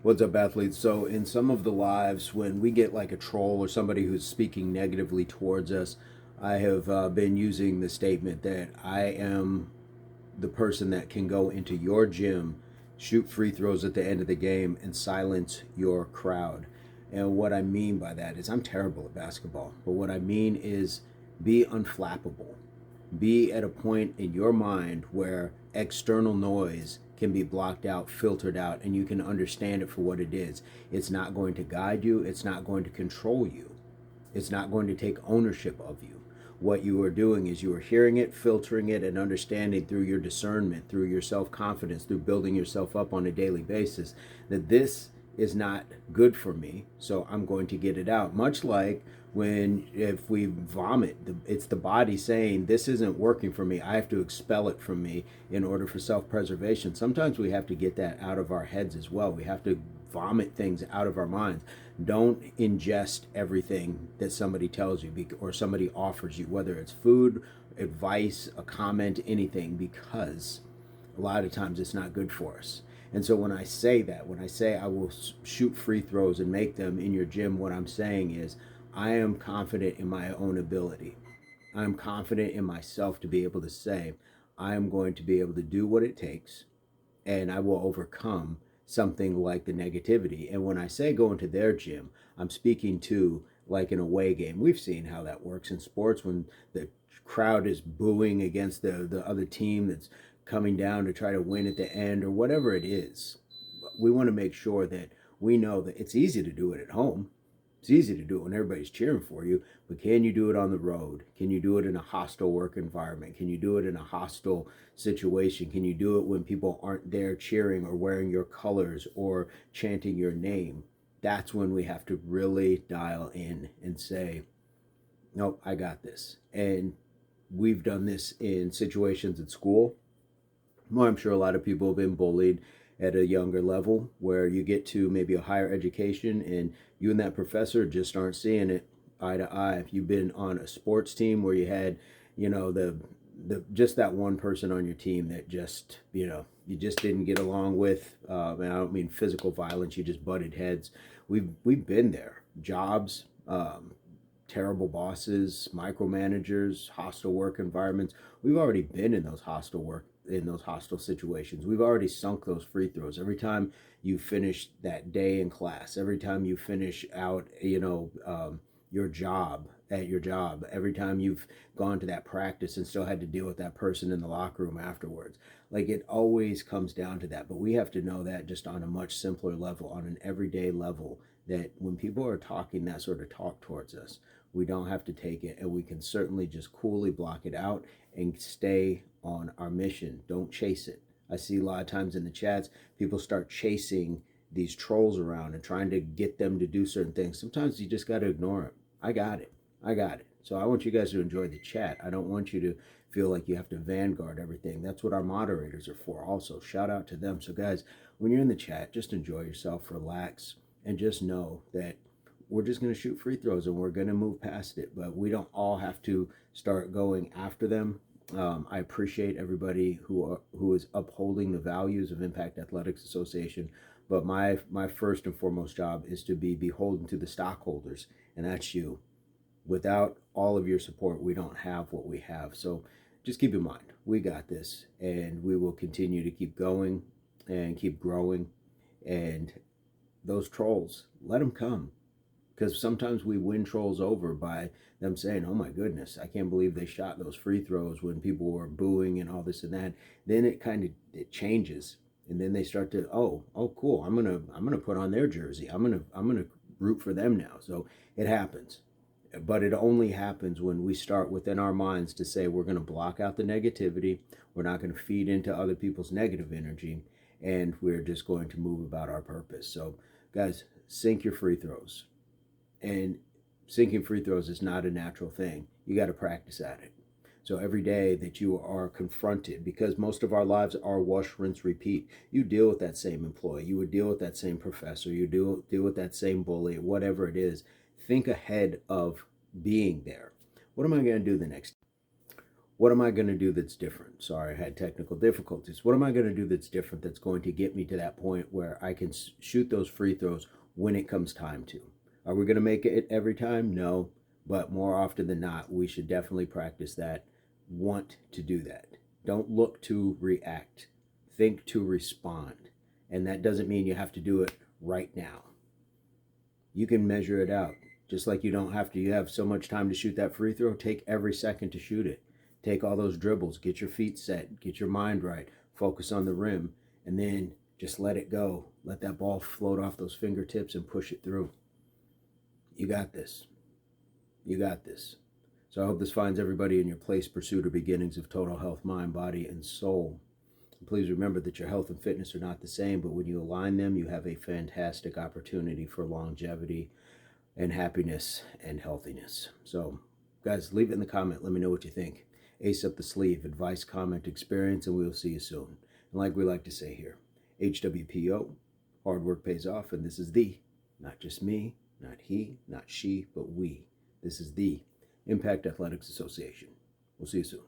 What's up, athletes? So, in some of the lives, when we get like a troll or somebody who's speaking negatively towards us, I have been using the statement that I am the person that can go into your gym, shoot free throws at the end of the game, and silence your crowd. And what I mean by that is I'm terrible at basketball, but what I mean is be unflappable. Be at a point in your mind where external noise can be blocked out, filtered out, and you can understand it for what it is. It's not going to guide you, it's not going to control you, it's not going to take ownership of you. What you are doing is you are hearing it, filtering it, and understanding through your discernment, through your self confidence, through building yourself up on a daily basis that this is not good for me, so I'm going to get it out. Much like when if we vomit, it's the body saying this isn't working for me, I have to expel it from me in order for self-preservation. Sometimes we have to get that out of our heads as well. We have to vomit things out of our minds. Don't ingest everything that somebody tells you or somebody offers you, whether it's food, advice, a comment, anything, because a lot of times it's not good for us. And so when I say that, when I say I will shoot free throws and make them in your gym, what I'm saying is I am confident in my own ability. I'm confident in myself to be able to say I am going to be able to do what it takes and I will overcome something like the negativity. And when I say go into their gym, I'm speaking to like an away game. We've seen how that works in sports when the crowd is booing against the other team that's coming down to try to win at the end or whatever it is. We want to make sure that we know that it's easy to do it at home. It's easy to do it when everybody's cheering for you, but can you do it on the road? Can you do it in a hostile work environment? Can you do it in a hostile situation? Can you do it when people aren't there cheering or wearing your colors or chanting your name? That's when we have to really dial in and say, nope, I got this. And we've done this in situations at school. Well, I'm sure a lot of people have been bullied at a younger level where you get to maybe a higher education and you and that professor just aren't seeing it eye to eye. If you've been on a sports team where you had, the just that one person on your team that just, you just didn't get along with, and I don't mean physical violence, you just butted heads. We've been there. Jobs, terrible bosses, micromanagers, hostile work environments. We've already been in those hostile situations. We've already sunk those free throws. Every time you finish that day in class, every time you finish out, your job at your job, every time you've gone to that practice and still had to deal with that person in the locker room afterwards. Like it always comes down to that. But we have to know that just on a much simpler level, on an everyday level, that when people are talking that sort of talk towards us, we don't have to take it and we can certainly just coolly block it out and stay on our mission. Don't chase it. I see a lot of times in the chats, people start chasing these trolls around and trying to get them to do certain things. Sometimes you just got to ignore it. I got it. I got it. So I want you guys to enjoy the chat. I don't want you to feel like you have to vanguard everything. That's what our moderators are for also. Shout out to them. So guys, when you're in the chat, just enjoy yourself, relax, and just know that we're just going to shoot free throws and we're going to move past it. But we don't all have to start going after them. I appreciate everybody who is upholding the values of Impact Athletics Association. But my first and foremost job is to be beholden to the stockholders, and that's you. Without all of your support, we don't have what we have. So just keep in mind, we got this, and we will continue to keep going and keep growing. And those trolls, let them come. Because sometimes we win trolls over by them saying, oh my goodness, I can't believe they shot those free throws when people were booing and all this and that. Then it changes. And then they start to, oh cool, I'm gonna put on their jersey. I'm gonna root for them now. So it happens. But it only happens when we start within our minds to say we're gonna block out the negativity, we're not gonna feed into other people's negative energy, and we're just going to move about our purpose. So guys, sink your free throws. And sinking free throws is not a natural thing. You got to practice at it. So every day that you are confronted, because most of our lives are wash, rinse, repeat, you deal with that same employee, you would deal with that same professor, you deal with that same bully, whatever it is. Think ahead of being there. What am I going to do the next? What am I going to do that's different? Sorry, I had technical difficulties. What am I going to do that's different that's going to get me to that point where I can shoot those free throws when it comes time to? Are we going to make it every time? No. But more often than not, we should definitely practice that. Want to do that. Don't look to react. Think to respond. And that doesn't mean you have to do it right now. You can measure it out. Just like you don't have to, you have so much time to shoot that free throw, take every second to shoot it. Take all those dribbles, get your feet set, get your mind right, focus on the rim, and then just let it go. Let that ball float off those fingertips and push it through. You got this. You got this. So I hope this finds everybody in your place, pursuit or beginnings of total health, mind, body, and soul. And please remember that your health and fitness are not the same, but when you align them, you have a fantastic opportunity for longevity and happiness and healthiness. So, guys, leave it in the comment. Let me know what you think. Ace up the sleeve, advice, comment, experience, and we'll see you soon. And like we like to say here, HWPO, hard work pays off, and this is the, not just me, not he, not she, but we. This is the Impact Athletics Association. We'll see you soon.